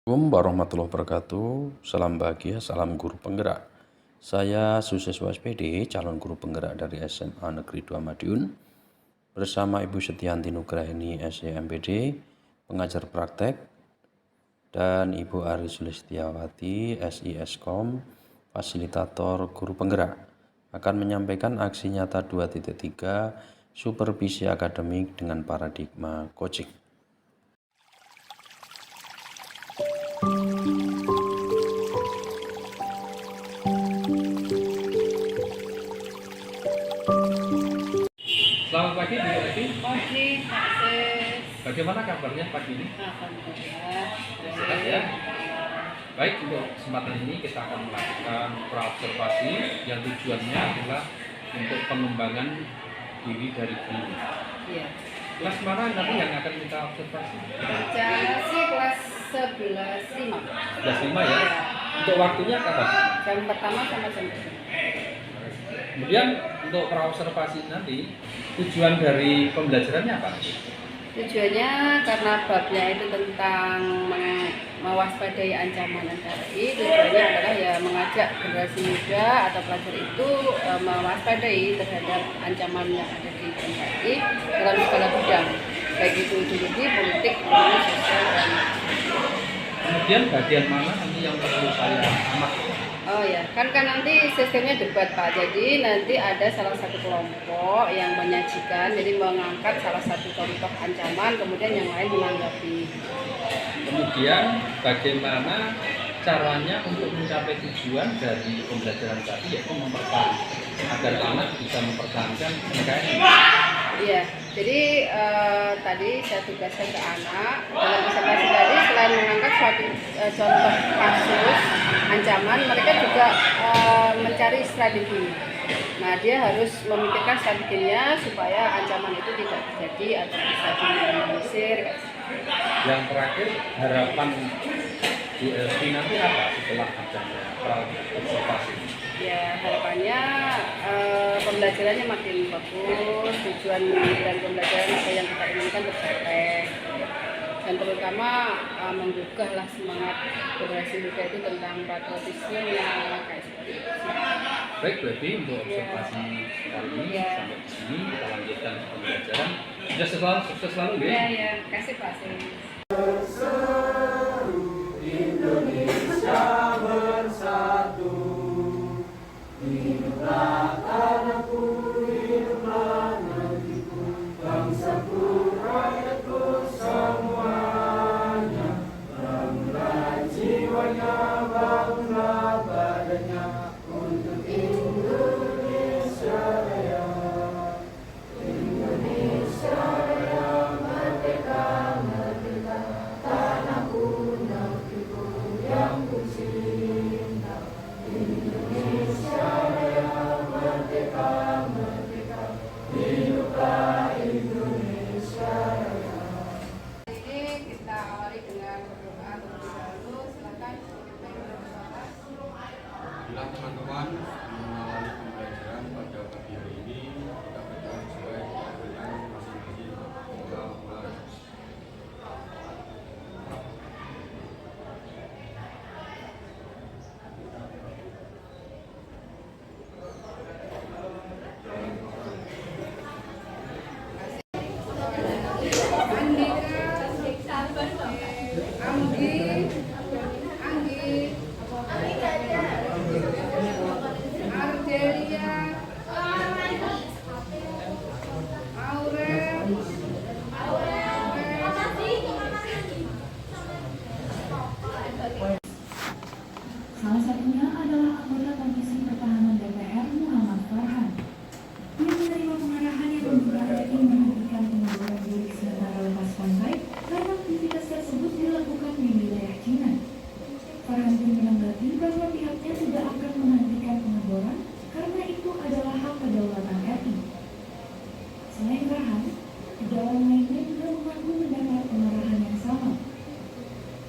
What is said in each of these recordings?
Assalamualaikum warahmatullahi wabarakatuh. Salam bahagia, salam guru penggerak. Saya Susiswa SPD, calon guru penggerak dari SMA Negeri 2 Madiun. Bersama Ibu Setianti Nugraheni SEMPD, pengajar praktek, dan Ibu Ari Sulistiawati SISKOM, fasilitator guru penggerak, akan menyampaikan aksi nyata 2.3 supervisi akademik dengan paradigma coaching. Selamat pagi, Bu Edi. Pagi, Pak Sis. Bagaimana kabarnya pagi ini? Alhamdulillah. Sehat ya? Baik, untuk kesempatan ini kita akan melakukan praobservasi yang tujuannya adalah untuk pengembangan diri dari guru. Iya. Kelas mana nanti yang akan kita observasi? Rencana sih kelas 11.5. Kelas 5 ya? Untuk waktunya kapan? Jam pertama sama jam kedua. Kemudian untuk praobservasi nanti, tujuan dari pembelajarannya apa? Tujuannya karena babnya itu tentang mewaspadai ancaman NKRI. Tujuannya adalah ya mengajak generasi muda atau pelajar itu mewaspadai terhadap ancaman yang ada di NKRI dalam segala bidang, baik itu ideologi, politik, ekonomi, sosial, dan Kemudian bagian mana nanti yang perlu saya amati? oh ya, kan nanti sistemnya debat Pak. Jadi nanti ada salah satu kelompok yang menyajikan, jadi mengangkat salah satu contoh ancaman, kemudian yang lain menanggapi. Kemudian bagaimana caranya untuk mencapai tujuan dari pembelajaran tadi, yaitu mempertahankan agar anak bisa mempertahankan NKRI. Iya, jadi tadi saya tugaskan ke anak dalam presentasi tadi, selain mengangkat suatu contoh kasus ancaman, mereka juga mencari strategi. Nah, dia harus memikirkan strateginya supaya ancaman itu tidak terjadi atau bisa diminimalisir. Yang terakhir, harapan Bu Elvi nanti apa setelah adanya praobservasi? Ya, harapannya pembelajarannya makin bagus, tujuan dan pembelajaran apa yang kita inginkan tercapai, dan terutama menggugah lah semangat generasi muda itu tentang patriotisme kayak seperti itu. Baik, berarti untuk observasi kali ini sampai di sini kita lanjutkan pembelajaran. Sukses selalu ya. Ya, kasih Pak Sis. Indonesia bersatu, hiduplah tanahku, hiduplah negeriku, bangsaku, rakyatku semuanya. Bangunlah jiwanya, bangunlah badannya untuk Indonesia Raya. Indonesia Raya, merdeka, merdeka, tanahku, negeriku yang ku cinta. Indonesia Raya, merdeka, merdeka, hiduplah Indonesia Raya. Ini kita awali dengan berdoa terlebih dahulu. Silakan. Bila teman-teman mengawali pembelajaran pada pagi hari ini, kita berdoa sesuai dengan masing-masing doa. Salah satunya adalah anggota Komisi Pertahanan DPR Muhammad Farhan. Dia menerima pengarahan yang meminta RI menghentikan pengeboran burik sementara lepas pantai karena aktivitas tersebut dilakukan di wilayah Cina. Farhan pun menanggapi bahwa pihaknya tidak akan menghentikan pengeboran karena itu adalah hak kedaulatan RI. Selain Farhan, 3 orang lainnya juga mengaku mendapat pengarahan yang sama.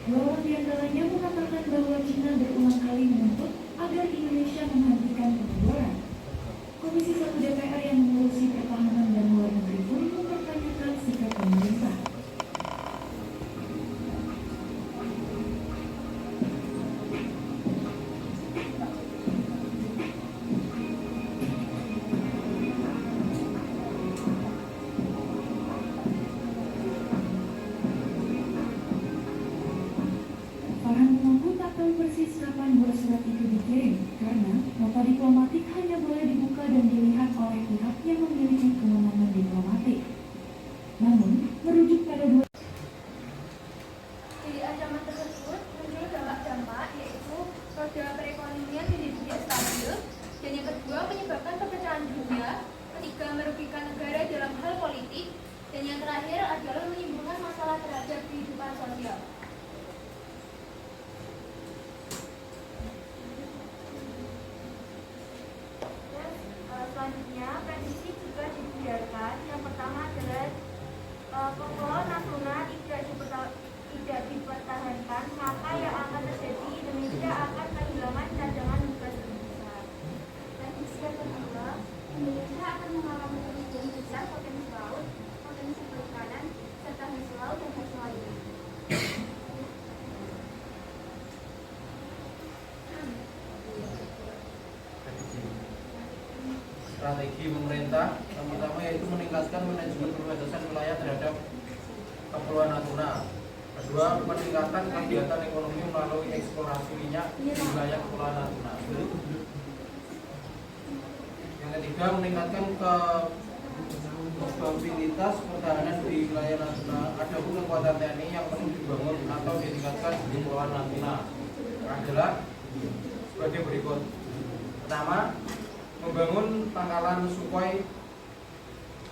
2 orang diantaranya mengatakan bahwa Cina berulang kali menuntut agar Indonesia menghentikan pengeboran. Komisi 1 DPR yang mengurusi pertahanan dan luar negeri pun mempertanyakan sikap pemerintah. Farhan mengaku tak tahu persis kapan buah surat itu dikirim karena nota diplomatik hanya boleh dibuka dan dilihat oleh pihak yang memiliki kewenangan diplomatik. Namun, merujuk pada dua Di ancaman tersebut muncul dampak-dampak yaitu roda perekonomian menjadi tidak stabil, dan yang kedua menyebabkan perpecahan dunia, ketiga merugikan negara dalam hal politik, dan yang terakhir adalah menimbulkan masalah terhadap kehidupan sosial. Selanjutnya, prediksi juga dibiarkan. Yang pertama adalah pokok Natuna tidak dipertahankan, maka yang akan terjadi Indonesia akan kehilangan cadangan nuklir terbesar. Prediksi yang kedua, Indonesia akan mengalami kerugian besar potensi laut, potensi perikanan, serta hasil laut dan hasil lainnya. Strategi pemerintah yang pertama yaitu meningkatkan manajemen perbatasan wilayah terhadap Kepulauan Natuna. Kedua, meningkatkan kegiatan ekonomi melalui eksplorasi minyak di wilayah Kepulauan Natuna. Yang ketiga, meningkatkan kapabilitas pertahanan di wilayah Natuna. Adapun kekuatan TNI yang perlu dibangun atau ditingkatkan di Kepulauan Natuna adalah sebagai berikut. Pertama, membangun pangkalan Sukhoi.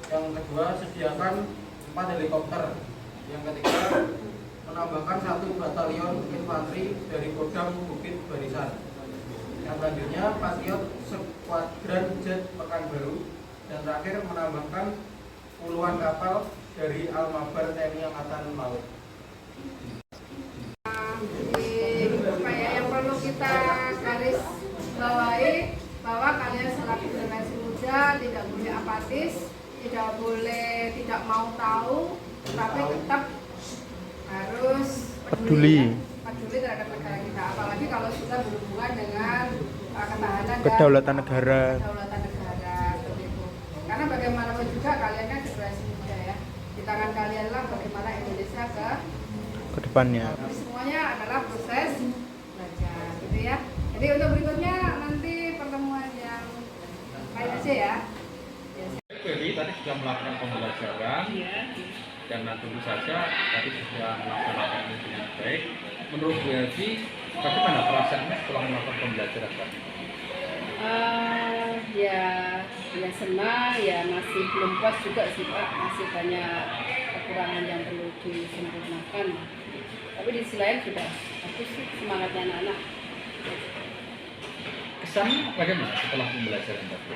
Yang kedua, sediakan 4 helikopter. Yang ketiga, menambahkan 1 batalion infanteri dari Kodam Bukit Barisan. Yang selanjutnya, Patriot Squadron Jet Pekanbaru. Dan terakhir, menambahkan puluhan kapal dari Al-Mabar TNI Angkatan Laut. Jadi yang perlu kita garis bawahi bahwa kalian selaku generasi muda tidak boleh apatis, tidak boleh tidak mau tahu, tapi tetap harus peduli terhadap negara kita. Apalagi kalau sudah berhubungan dengan ketahanan kedaulatan dan negara. Kedaulatan negara seperti itu. Karena bagaimanapun juga kalian kan generasi muda ya. Di tangan kalianlah bagaimana Indonesia ke depannya. Semuanya adalah proses belajar, gitu ya. Jadi untuk berikutnya nanti pertemuan yang lain aja ya. Jadi tadi sudah melakukan pembelajaran dan tentu saja tadi sudah melaksanakan ini dengan baik. Menurut Bu Elvi, bagaimana perasaannya setelah melakukan pembelajaran tadi? Ya senang, ya masih belum puas juga sih Pak, masih banyak kekurangan yang perlu disempurnakan. Tapi di sisi lain sudah bagus sih semangatnya anak-anak. Kesan bagaimana setelah pembelajaran tadi?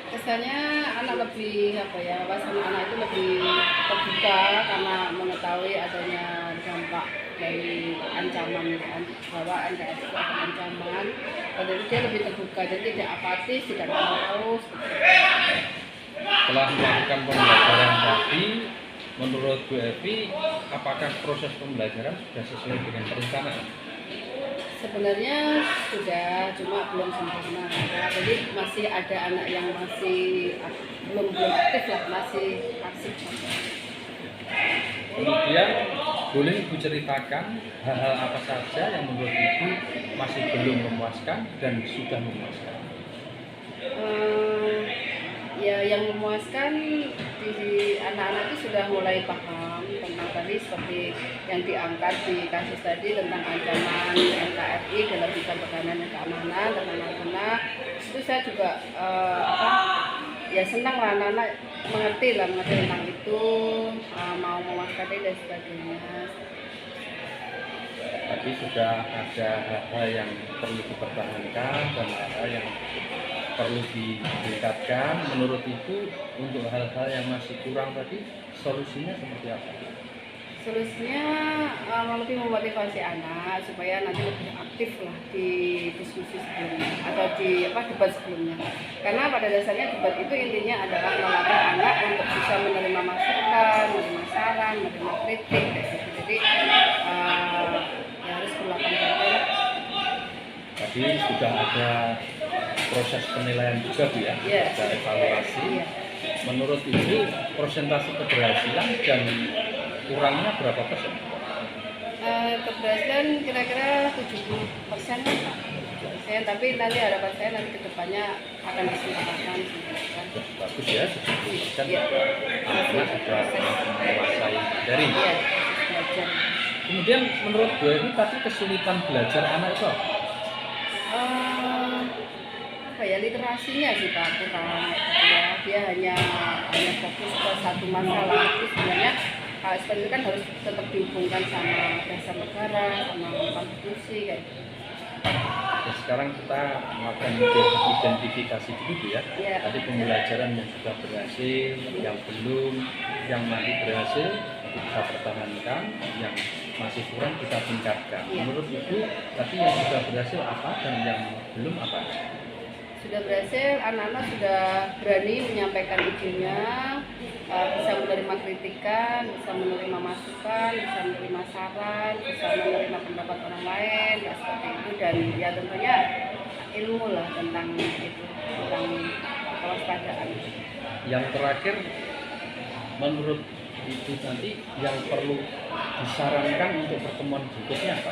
Kesannya anak lebih wawasan anak itu lebih terbuka karena mengetahui adanya dampak dari ancaman bahwa NKRI itu ada ancaman, dan dia lebih terbuka, jadi tidak apatis, tidak tahu. Setelah melakukan pembelajaran tadi, menurut Bu Elvi, apakah proses pembelajaran sudah sesuai dengan perencanaan? Sebenarnya sudah, cuma belum sempurna. Jadi masih ada anak yang masih belum aktif lah, masih asik. Kemudian boleh Ibu ceritakan hal-hal apa saja yang menurut Ibu masih belum memuaskan dan sudah memuaskan? Ya yang memuaskan di anak-anak itu sudah mulai paham tentang tadi seperti yang diangkat di kasus tadi tentang ancaman NKRI dalam bidang pertahanan dan keamanan tentang Natuna. Itu saya juga ya senang lah anak-anak mengerti tentang itu, mau mewaspadai dan sebagainya. Tadi sudah ada hal-hal yang perlu dipertahankan dan hal-hal yang perlu ditingkatkan. Menurut Ibu, untuk hal-hal yang masih kurang tadi, solusinya seperti apa? Solusinya lebih memotivasi anak supaya nanti lebih aktif lah di diskusi sebelumnya atau di debat sebelumnya. Karena pada dasarnya debat itu intinya adalah melatih anak untuk bisa menerima masukan, menerima saran, menerima kritik, kayak gitu. Jadi ya harus berlakukan. Tadi sudah ada proses penilaian juga Bu ya, ada evaluasi. Menurut Ibu, persentase keberhasilan dan kurangnya berapa persen? Standar keberhasilan kira-kira 70% lah Pak. Tapi nanti harapan saya nanti kedepannya akan disempurnakan. Bagus ya, seperti kan Iya. anak sudah menguasai materi. Iya, belajar. Kemudian menurut gue ini tadi kesulitan belajar anak itu apa? Apa ya, literasinya sih Pak kurang gitu ya. Dia hanya fokus ke satu masalah. Itu sebenarnya KSP itu kan harus tetap dihubungkan sama dasar negara, sama konstitusi kayak gitu. Ya, sekarang kita melakukan identifikasi dulu ya. Iya. Tadi pembelajaran yang sudah berhasil, yang belum, yang masih berhasil kita pertahankan, yang masih kurang kita tingkatkan. Iya. Menurut Ibu, tadi yang sudah berhasil apa dan yang belum apa? Sudah berhasil, anak-anak sudah berani menyampaikan idenya, bisa menerima kritikan, bisa menerima masukan, bisa menerima saran, bisa menerima pendapat orang lain, ya seperti itu. Dan ya tentunya ilmu lah tentang itu, tentang kewaspadaan. Yang terakhir, menurut Ibu nanti yang perlu disarankan untuk pertemuan berikutnya apa?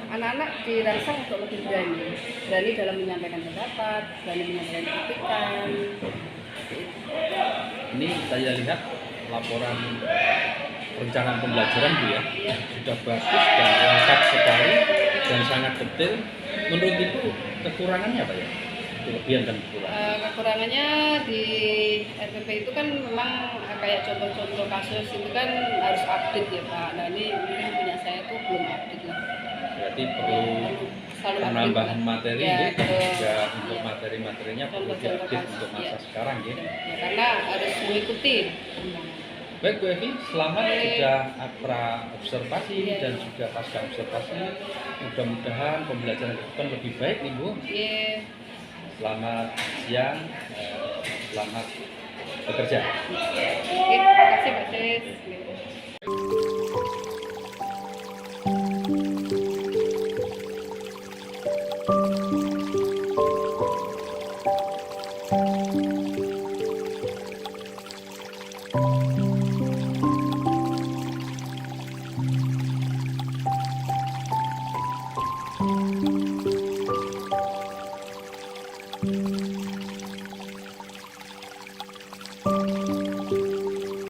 Anak-anak dirangsang untuk lebih berani dalam menyampaikan pendapat, berani menyampaikan kritikan. Ini saya lihat laporan perencanaan pembelajaran Bu ya, Iya. sudah bagus dan lengkap sekali dan sangat detail. Menurut Ibu kekurangannya apa ya? Kelebihan dan kekurangan. Kekurangannya di RPP itu kan memang kayak contoh-contoh kasus itu kan harus update ya Pak. Nah ini mungkin punya saya tuh belum update lah. Berarti perlu Selalu penambahan update. materi Ya, ya, dan betul. juga untuk Iya. materi-materinya perlu Contoh-contoh diupdate kasus, untuk masa iya. sekarang ya. Ya, karena harus mengikuti. Baik Bu Evi, selamat Baik. sudah pra observasi Iya. dan juga pasca observasi. Mudah-mudahan pembelajaran ke depan lebih baik nih Bu. Iya. Selamat siang, selamat bekerja. Oke, terima kasih Pak Sis.